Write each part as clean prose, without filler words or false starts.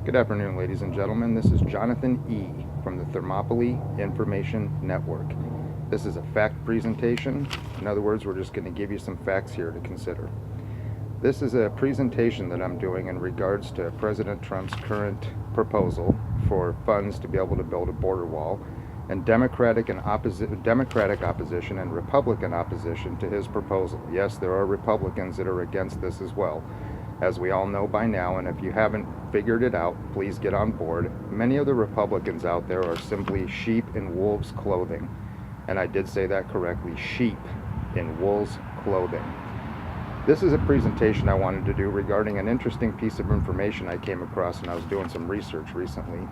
Good afternoon, ladies and gentlemen. This is Jonathan E. from the Thermopylae Information Network. This is a fact presentation. In other words, we're just going to give you some facts here to consider. This is a presentation that I'm doing in regards to President Trump's current proposal for funds to be able to build a border wall, and Democratic opposition and Republican opposition to his proposal. Yes, there are Republicans that are against this as well, as we all know by now, and if you haven't figured it out, please get on board. Many of the Republicans out there are simply sheep in wolves' clothing. And I did say that correctly, sheep in wolves' clothing. This is a presentation I wanted to do regarding an interesting piece of information I came across when I was doing some research recently.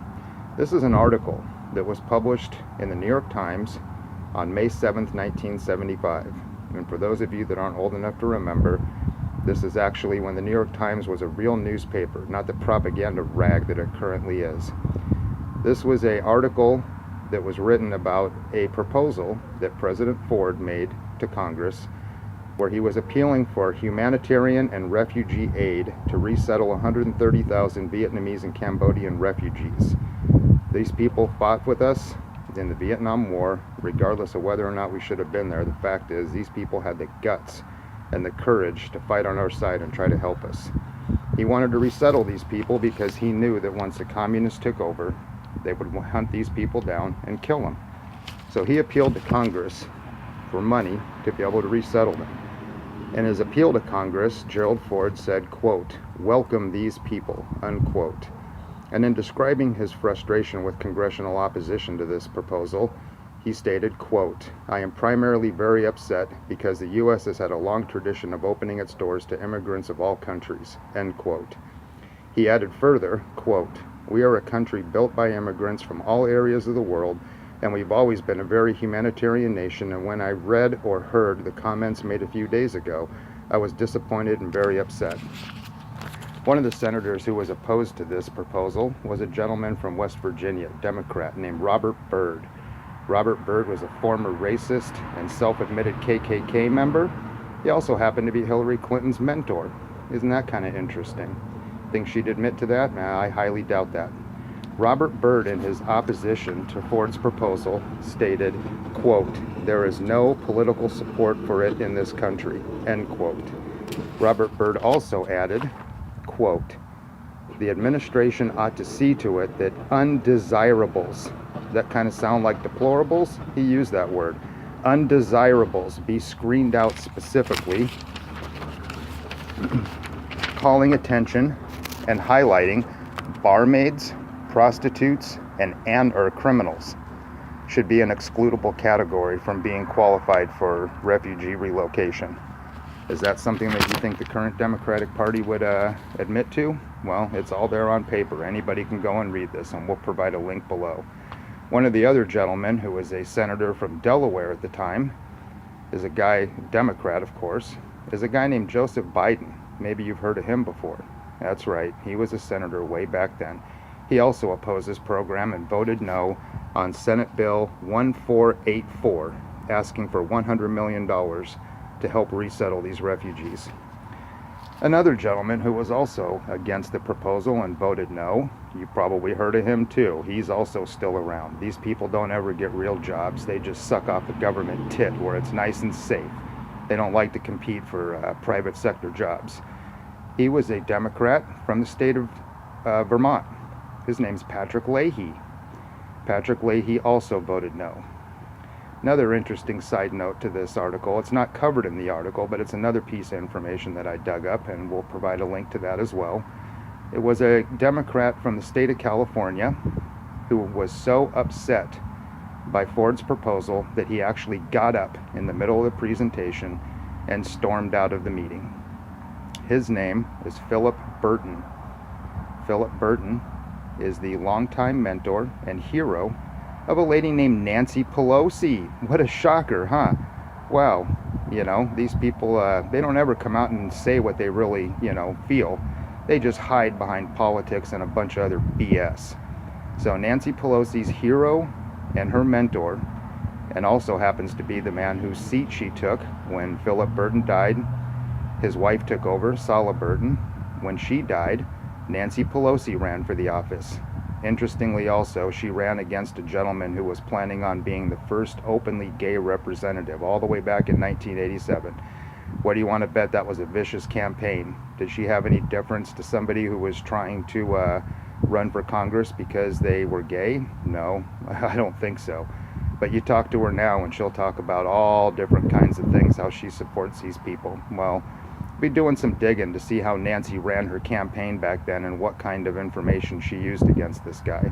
This is an article that was published in the New York Times on May 7th, 1975. And for those of you that aren't old enough to remember, this is actually when the New York Times was a real newspaper, not the propaganda rag that it currently is. This was an article that was written about a proposal that President Ford made to Congress, where he was appealing for humanitarian and refugee aid to resettle 130,000 Vietnamese and Cambodian refugees. These people fought with us in the Vietnam War, regardless of whether or not we should have been there. The fact is, these people had the guts and the courage to fight on our side and try to help us. He wanted to resettle these people because he knew that once the communists took over, they would hunt these people down and kill them. So he appealed to Congress for money to be able to resettle them. In his appeal to Congress, Gerald Ford said, quote, "Welcome these people," unquote. And in describing his frustration with congressional opposition to this proposal, he stated, quote, "I am primarily very upset because the U.S. has had a long tradition of opening its doors to immigrants of all countries," end quote. He added further, quote, "We are a country built by immigrants from all areas of the world, and we've always been a very humanitarian nation, and when I read or heard the comments made a few days ago, I was disappointed and very upset." One of the senators who was opposed to this proposal was a gentleman from West Virginia, Democrat, named Robert Byrd. Robert Byrd was a former racist and self-admitted KKK member. He also happened to be Hillary Clinton's mentor. Isn't that kind of interesting? Think she'd admit to that? Nah, I highly doubt that. Robert Byrd, in his opposition to Ford's proposal, stated, quote, "There is no political support for it in this country," end quote. Robert Byrd also added, quote, "The administration ought to see to it that undesirables," that kind of sound like deplorables? He used that word. "Undesirables be screened out specifically, calling attention and highlighting barmaids, prostitutes, and or criminals should be an excludable category from being qualified for refugee relocation." Is that something that you think the current Democratic Party would admit to? Well, it's all there on paper. Anybody can go and read this, and we'll provide a link below. One of the other gentlemen, who was a senator from Delaware at the time, is a guy, Democrat of course, is a guy named Joseph Biden. Maybe you've heard of him before. That's right, he was a senator way back then. He also opposed this program and voted no on Senate Bill 1484, asking for $100 million to help resettle these refugees. Another gentleman who was also against the proposal and voted no, you probably heard of him too. He's also still around. These people don't ever get real jobs. They just suck off the government tit where it's nice and safe. They don't like to compete for private sector jobs. He was a Democrat from the state of Vermont. His name's Patrick Leahy. Patrick Leahy also voted no. Another interesting side note to this article, it's not covered in the article, but it's another piece of information that I dug up, and we'll provide a link to that as well. It was a Democrat from the state of California who was so upset by Ford's proposal that he actually got up in the middle of the presentation and stormed out of the meeting. His name is Philip Burton. Philip Burton is the longtime mentor and hero of a lady named Nancy Pelosi. What a shocker, huh? Wow, you know, these people, they don't ever come out and say what they really, feel. They just hide behind politics and a bunch of other BS. So Nancy Pelosi's hero and her mentor, and also happens to be the man whose seat she took when Philip Burton died. His wife took over, Sala Burton. When she died, Nancy Pelosi ran for the office. Interestingly also, she ran against a gentleman who was planning on being the first openly gay representative all the way back in 1987. What do you want to bet that was a vicious campaign? Did she have any difference to somebody who was trying to run for Congress because they were gay? No, I don't think so. But you talk to her now and she'll talk about all different kinds of things, how she supports these people. Well, be doing some digging to see how Nancy ran her campaign back then and what kind of information she used against this guy.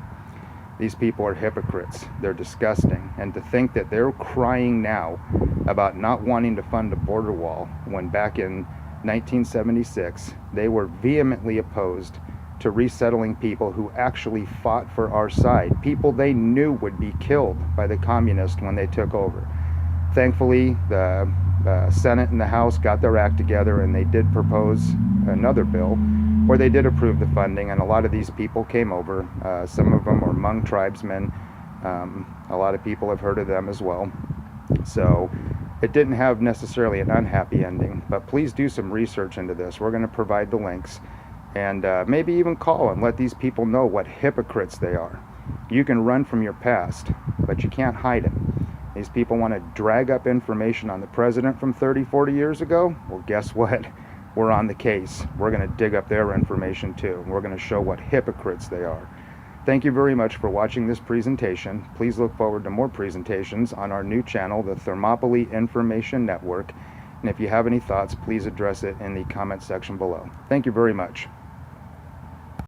These people are hypocrites. They're disgusting. And to think that they're crying now about not wanting to fund a border wall when back in 1976 they were vehemently opposed to resettling people who actually fought for our side, people they knew would be killed by the communists when they took over. Thankfully, the Senate and the House got their act together and they did propose another bill where they did approve the funding, and a lot of these people came over. Some of them are Hmong tribesmen. A lot of people have heard of them as well. So it didn't have necessarily an unhappy ending, but please do some research into this. We're going to provide the links, and maybe even call and let these people know what hypocrites they are. You can run from your past, but you can't hide it. These people want to drag up information on the president from 30, 40 years ago. Well, guess what? We're on the case. We're going to dig up their information too. We're going to show what hypocrites they are. Thank you very much for watching this presentation. Please look forward to more presentations on our new channel, the Thermopylae Information Network. And if you have any thoughts, please address it in the comment section below. Thank you very much.